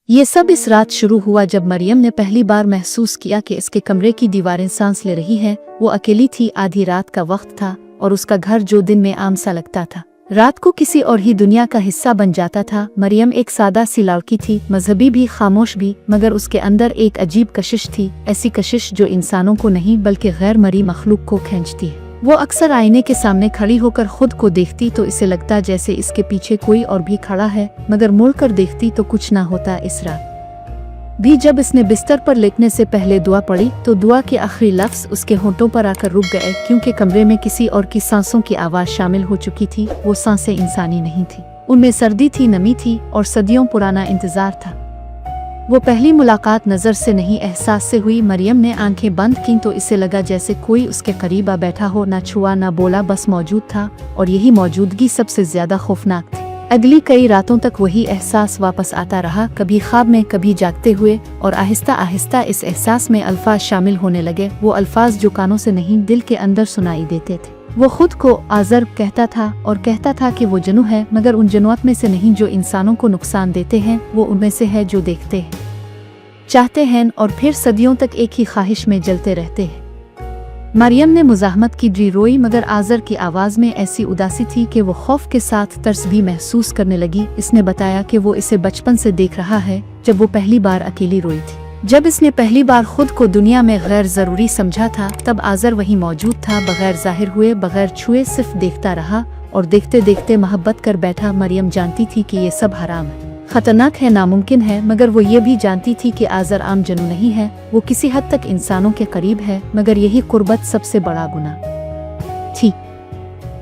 ये सब इस रात शुरू हुआ जब मरियम ने पहली बार महसूस किया कि इसके कमरे की दीवारें सांस ले रही हैं। वो अकेली थी, आधी रात का वक्त था और उसका घर जो दिन में आम सा लगता था रात को किसी और ही दुनिया का हिस्सा बन जाता था। मरियम एक सादा सी लड़की थी, मजहबी भी, खामोश भी, मगर उसके अंदर एक अजीब कशिश थी, ऐसी कशिश जो इंसानों को नहीं बल्कि गैर मरी मखलूक को खींचती है। वो अक्सर आईने के सामने खड़ी होकर खुद को देखती तो इसे लगता जैसे इसके पीछे कोई और भी खड़ा है, मगर मुड़कर देखती तो कुछ ना होता। इस रात भी जब इसने बिस्तर पर लेटने से पहले दुआ पढ़ी तो दुआ के आखिरी लफ्ज उसके होंठों पर आकर रुक गए, क्योंकि कमरे में किसी और की सांसों की आवाज शामिल हो चुकी थी। वो सांसें इंसानी नहीं थी, उनमें सर्दी थी, नमी थी और सदियों पुराना इंतजार था। वो पहली मुलाकात नजर से नहीं एहसास से हुई। मरियम ने आंखें बंद की तो इसे लगा जैसे कोई उसके करीब आ बैठा हो, ना छुआ ना बोला, बस मौजूद था, और यही मौजूदगी सबसे ज्यादा खौफनाक थी। अगली कई रातों तक वही एहसास वापस आता रहा, कभी ख्वाब में, कभी जागते हुए, और आहिस्ता आहिस्ता इस एहसास में अल्फाज शामिल होने लगे, वो अल्फाज जो कानों से नहीं दिल के अंदर सुनाई देते थे। वो खुद को आज़र कहता था और कहता था कि वो जनू है, मगर उन जनूआत में से नहीं जो इंसानों को नुकसान देते हैं, वो उनमें से है जो देखते हैं, चाहते हैं और फिर सदियों तक एक ही ख्वाहिश में जलते रहते हैं। मरियम ने मुज़ाहमत की, डी रोई, मगर आज़र की आवाज़ में ऐसी उदासी थी कि वो खौफ के साथ तरस भी महसूस करने लगी। इसने बताया कि वो इसे बचपन से देख रहा है, जब वो पहली बार अकेली रोई थी। जब इसने पहली बार खुद को दुनिया में गैर ज़रूरी समझा था, तब आज़र वहीं मौजूद था, बगैर जाहिर हुए, बगैर छुए, सिर्फ देखता रहा और देखते देखते मोहब्बत कर बैठा। मरियम जानती थी कि ये सब हराम है, खतरनाक है, नामुमकिन है, मगर वो ये भी जानती थी कि आज़र आम जनू नहीं है। वो किसी हद तक इंसानों के करीब है, मगर यही कुर्बत सबसे बड़ा गुनाह थी।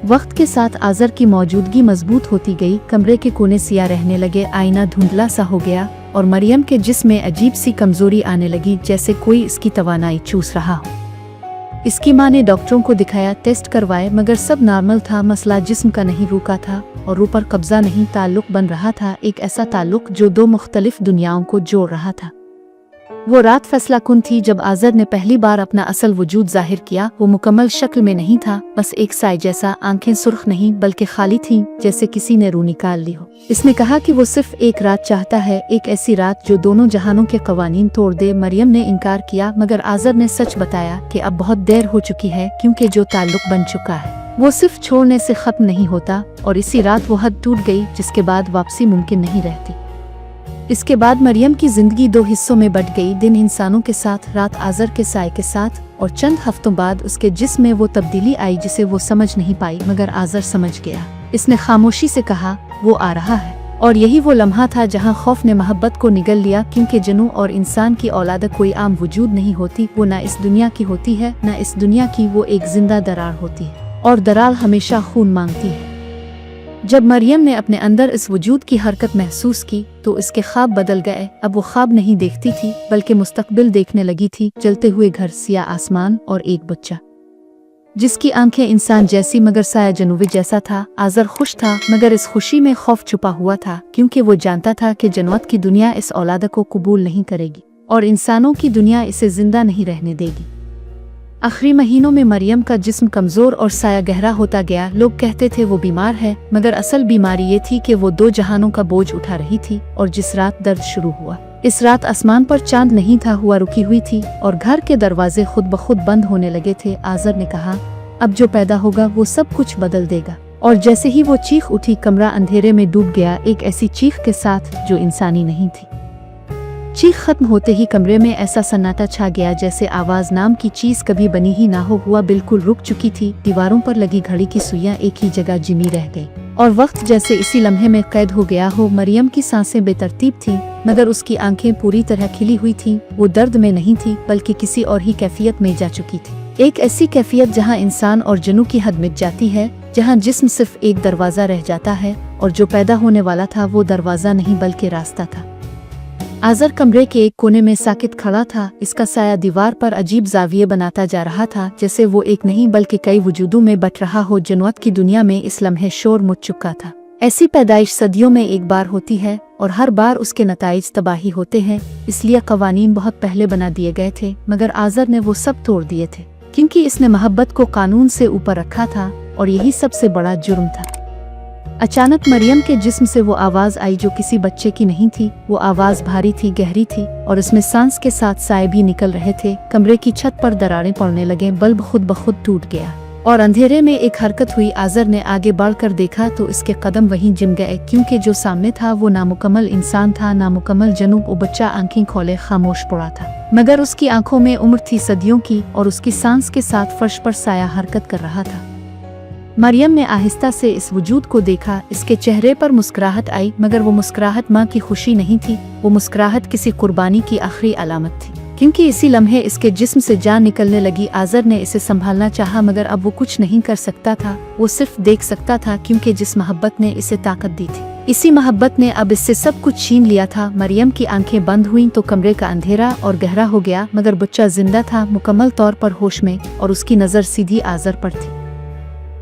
वक्त के साथ आज़र की मौजूदगी मजबूत होती गई, कमरे के कोने सिया रहने लगे, आईना धुंधला सा हो गया और मरियम के जिस्म में अजीब सी कमजोरी आने लगी, जैसे कोई इसकी तवानाई चूस रहा हो। इसकी माँ ने डॉक्टरों को दिखाया, टेस्ट करवाए, मगर सब नॉर्मल था। मसला जिस्म का नहीं, रूह का था, और रूह पर कब्जा नहीं, ताल्लुक बन रहा था, एक ऐसा ताल्लुक जो दो मुख्तलिफ दुनियाओं को जोड़ रहा था। वो रात फैसला कुन थी जब आज़र ने पहली बार अपना असल वजूद जाहिर किया। वो मुकम्मल शक्ल में नहीं था, बस एक साए जैसा, आंखें सुर्ख नहीं बल्कि खाली थीं, जैसे किसी ने रूह निकाल ली हो। इसने कहा कि वो सिर्फ एक रात चाहता है, एक ऐसी रात जो दोनों जहानों के कवानीन तोड़ दे। मरियम ने इनकार किया, मगर आज़र ने सच बताया कि अब बहुत देर हो चुकी है, क्योंकि जो ताल्लुक बन चुका है वो सिर्फ छोड़ने से खत्म नहीं होता, और इसी रात वो हद टूट गई जिसके बाद वापसी मुमकिन नहीं रहती। इसके बाद मरियम की जिंदगी दो हिस्सों में बट गई, दिन इंसानों के साथ, रात आज़र के साए के साथ, और चंद हफ्तों बाद उसके जिस्म में वो तब्दीली आई जिसे वो समझ नहीं पाई, मगर आज़र समझ गया। इसने खामोशी से कहा, वो आ रहा है, और यही वो लम्हा था जहाँ खौफ ने मोहब्बत को निगल लिया, क्योंकि जनू और इंसान की औलाद कोई आम वजूद नहीं होती। वो ना इस दुनिया की होती है, ना इस दुनिया की, वो एक जिंदा दरार होती है, और दरार हमेशा खून मांगती है। जब मरियम ने अपने अंदर इस वजूद की हरकत महसूस की तो इसके ख्वाब बदल गए। अब वो ख्वाब नहीं देखती थी बल्कि मुस्तकबिल देखने लगी थी, जलते हुए घर, सिया आसमान और एक बच्चा जिसकी आंखें इंसान जैसी मगर साया जनूबी जैसा था। आज़र खुश था, मगर इस खुशी में खौफ छुपा हुआ था, क्योंकि वो जानता था कि जनवत की दुनिया इस औलाद को कबूल नहीं करेगी और इंसानों की दुनिया इसे जिंदा नहीं रहने देगी। आखिरी महीनों में मरियम का जिस्म कमजोर और साया गहरा होता गया। लोग कहते थे वो बीमार है, मगर असल बीमारी ये थी कि वो दो जहानों का बोझ उठा रही थी। और जिस रात दर्द शुरू हुआ, इस रात आसमान पर चांद नहीं था, हुआ रुकी हुई थी और घर के दरवाजे खुद ब खुद बंद होने लगे थे। आज़र ने कहा, अब जो पैदा होगा वो सब कुछ बदल देगा। और जैसे ही वो चीख उठी, कमरा अंधेरे में डूब गया, एक ऐसी चीख के साथ जो इंसानी नहीं थी। चीख खत्म होते ही कमरे में ऐसा सन्नाटा छा गया जैसे आवाज नाम की चीज कभी बनी ही ना हो। हुआ बिल्कुल रुक चुकी थी। दीवारों पर लगी घड़ी की सुइयां एक ही जगह जिमी रह गई और वक्त जैसे इसी लम्हे में कैद हो गया हो। मरियम की सांसें बेतरतीब थीं, मगर उसकी आंखें पूरी तरह खिली हुई थीं। वो दर्द में नहीं थी बल्कि किसी और ही कैफियत में जा चुकी थी। एक ऐसी कैफियत जहाँ इंसान और जनू की हद मिट जाती है, जहाँ जिस्म सिर्फ एक दरवाजा रह जाता है और जो पैदा होने वाला था वो दरवाजा नहीं बल्कि रास्ता था। आज़र कमरे के एक कोने में साकित खड़ा था। इसका साया दीवार पर अजीब जाविये बनाता जा रहा था, जैसे वो एक नहीं बल्कि कई वजूदों में बट रहा हो। जनवत की दुनिया में इस लम्हे शोर मच चुका था। ऐसी पैदाइश सदियों में एक बार होती है और हर बार उसके नताइज तबाही होते हैं। इसलिए कवानीन बहुत पहले बना दिए गए थे, मगर आज़र ने वो सब तोड़ दिए थे, क्योंकि इसने मोहब्बत को कानून से ऊपर रखा था और यही सबसे बड़ा जुर्म था। अचानक मरियम के जिस्म से वो आवाज आई जो किसी बच्चे की नहीं थी। वो आवाज भारी थी, गहरी थी और इसमें सांस के साथ साए भी निकल रहे थे। कमरे की छत पर दरारें पड़ने लगे, बल्ब खुद ब खुद टूट गया और अंधेरे में एक हरकत हुई। आज़र ने आगे बढ़कर देखा तो इसके कदम वहीं जिम गए, क्योंकि जो सामने था वो नामुकम्मल इंसान था, नामुकम्मल जनूब। वो बच्चा आंखें खोले खामोश पड़ा था, मगर उसकी आंखों में उम्र थी सदियों की और उसकी सांस के साथ फर्श पर साया हरकत कर रहा था। मरियम ने आहिस्ता से इस वजूद को देखा। इसके चेहरे पर मुस्कुराहट आई, मगर वो मुस्कुराहट माँ की खुशी नहीं थी, वो मुस्कुराहट किसी कुर्बानी की आखिरी अलामत थी, क्योंकि इसी लम्हे इसके जिस्म से जान निकलने लगी। आज़र ने इसे संभालना चाहा, मगर अब वो कुछ नहीं कर सकता था, वो सिर्फ देख सकता था, क्योंकि जिस मोहब्बत ने इसे ताकत दी थी, इसी मोहब्बत ने अब इससे सब कुछ छीन लिया था। मरियम की आंखें बंद हुईं तो कमरे का अंधेरा और गहरा हो गया, मगर बच्चा जिंदा था, मुकम्मल तौर पर होश में, और उसकी नज़र सीधी आज़र पर थी।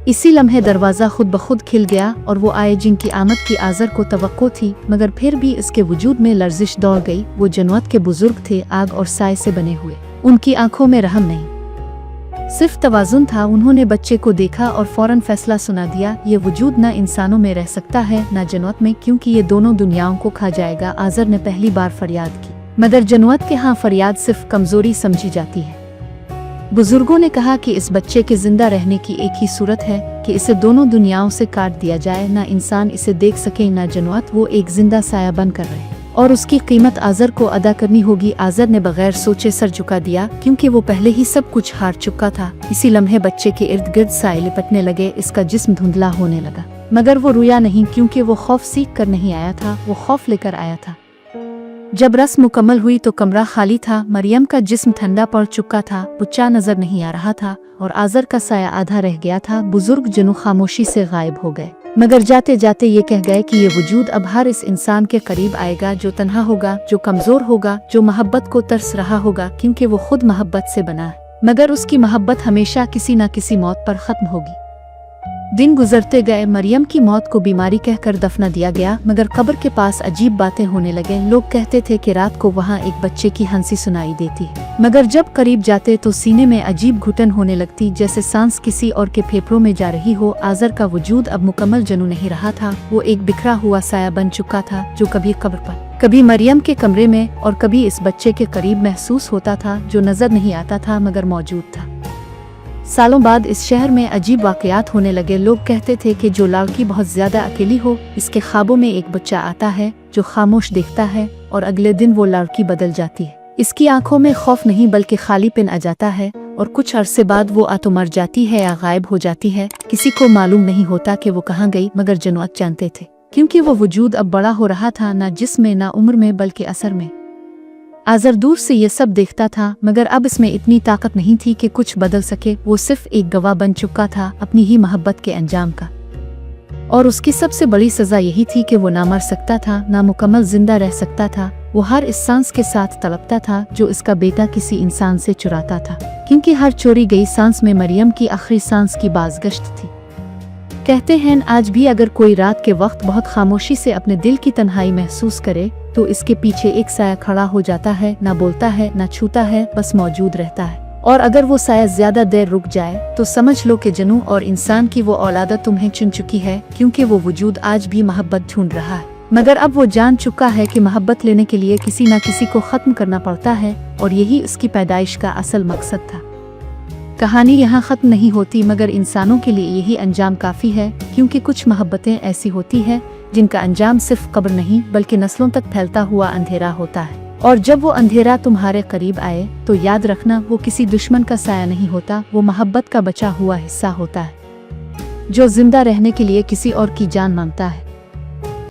इसी लम्हे दरवाज़ा खुद ब खुद खिल गया और वो आए जिनकी आमद की आज़र को तवक्को थी, मगर फिर भी इसके वजूद में लर्जिश दौड़ गई। वो जनवत के बुजुर्ग थे, आग और साए से बने हुए। उनकी आंखों में रहम नहीं, सिर्फ तवाज़ुन था। उन्होंने बच्चे को देखा और फौरन फैसला सुना दिया, ये वजूद न इंसानों में रह सकता है न जनवत में, क्योंकि ये दोनों दुनियाओं को खा जाएगा। आज़र ने पहली बार फरियाद की, मगर जनवत के यहाँ फरियाद सिर्फ कमजोरी समझी जाती है। बुजुर्गों ने कहा कि इस बच्चे के जिंदा रहने की एक ही सूरत है कि इसे दोनों दुनियाओं से काट दिया जाए, ना इंसान इसे देख सके ना जनवत। वो एक जिंदा साया बन कर रहे और उसकी कीमत आज़र को अदा करनी होगी। आज़र ने बगैर सोचे सर झुका दिया, क्योंकि वो पहले ही सब कुछ हार चुका था। इसी लम्हे बच्चे के इर्द गिर्द साए लिपटने लगे, इसका जिस्म धुंधला होने लगा, मगर वो रोया नहीं, क्योंकि वो खौफ सीख कर नहीं आया था, वो खौफ लेकर आया था। जब रस्म मुकम्मल हुई तो कमरा खाली था। मरियम का जिस्म ठंडा पड़ चुका था, बच्चा नजर नहीं आ रहा था और आज़र का साया आधा रह गया था। बुजुर्ग जनू खामोशी से गायब हो गए, मगर जाते जाते ये कह गए कि ये वजूद अब हर इस इंसान के करीब आएगा जो तन्हा होगा, जो कमजोर होगा, जो मोहब्बत को तरस रहा होगा, क्योंकि वो खुद मोहब्बत से बना है, मगर उसकी मोहब्बत हमेशा किसी न किसी मौत पर खत्म होगी। दिन गुजरते गए, मरियम की मौत को बीमारी कहकर दफना दिया गया, मगर कब्र के पास अजीब बातें होने लगे। लोग कहते थे कि रात को वहाँ एक बच्चे की हंसी सुनाई देती, मगर जब करीब जाते तो सीने में अजीब घुटन होने लगती, जैसे सांस किसी और के फेफड़ों में जा रही हो। आज़र का वजूद अब मुकम्मल जनू नहीं रहा था, वो एक बिखरा हुआ साया बन चुका था, जो कभी कब्र पर, कभी मरियम के कमरे में और कभी इस बच्चे के करीब महसूस होता था, जो नजर नहीं आता था मगर मौजूद था। सालों बाद इस शहर में अजीब वाकयात होने लगे। लोग कहते थे कि जो लड़की बहुत ज्यादा अकेली हो, इसके ख्वाबों में एक बच्चा आता है जो खामोश दिखता है और अगले दिन वो लड़की बदल जाती है। इसकी आंखों में खौफ नहीं बल्कि खालीपन आ जाता है और कुछ अरसे बाद वो तो मर जाती है या गायब हो जाती है। किसी को मालूम नहीं होता कि वो कहाँ गई, मगर जनवत जानते थे, क्योंकि वो वजूद अब बड़ा हो रहा था, ना जिस्म में ना उम्र में बल्कि असर में। आज़र दूर से ये सब देखता था, मगर अब इसमें इतनी ताकत नहीं थी कि कुछ बदल सके। वो सिर्फ एक गवाह बन चुका था अपनी ही मोहब्बत के अंजाम का, और उसकी सबसे बड़ी सजा यही थी कि वो ना मर सकता था, ना मुकम्मल जिंदा रह सकता था। वो हर इस सांस के साथ तड़पता था जो इसका बेटा किसी इंसान से चुराता था, क्योंकि हर चोरी गई सांस में मरियम की आखिरी सांस की बाज़गश्त थी। कहते हैं आज भी अगर कोई रात के वक्त बहुत खामोशी से अपने दिल की तन्हाई महसूस करे तो इसके पीछे एक साया खड़ा हो जाता है, ना बोलता है ना छूता है, बस मौजूद रहता है। और अगर वो साया ज्यादा देर रुक जाए तो समझ लो कि जनू और इंसान की वो औलाद तुम्हें चुन चुकी है, क्योंकि वो वजूद आज भी मोहब्बत ढूंढ रहा है, मगर अब वो जान चुका है कि मोहब्बत लेने के लिए किसी न किसी को खत्म करना पड़ता है, और यही उसकी पैदाइश का असल मकसद था। कहानी यहाँ खत्म नहीं होती, मगर इंसानों के लिए यही अंजाम काफी है, क्योंकि कुछ मोहब्बतें ऐसी होती हैं जिनका अंजाम सिर्फ कब्र नहीं बल्कि नस्लों तक फैलता हुआ अंधेरा होता है। और जब वो अंधेरा तुम्हारे करीब आए तो याद रखना वो किसी दुश्मन का साया नहीं होता, वो मोहब्बत का बचा हुआ हिस्सा होता है जो जिंदा रहने के लिए किसी और की जान मांगता है।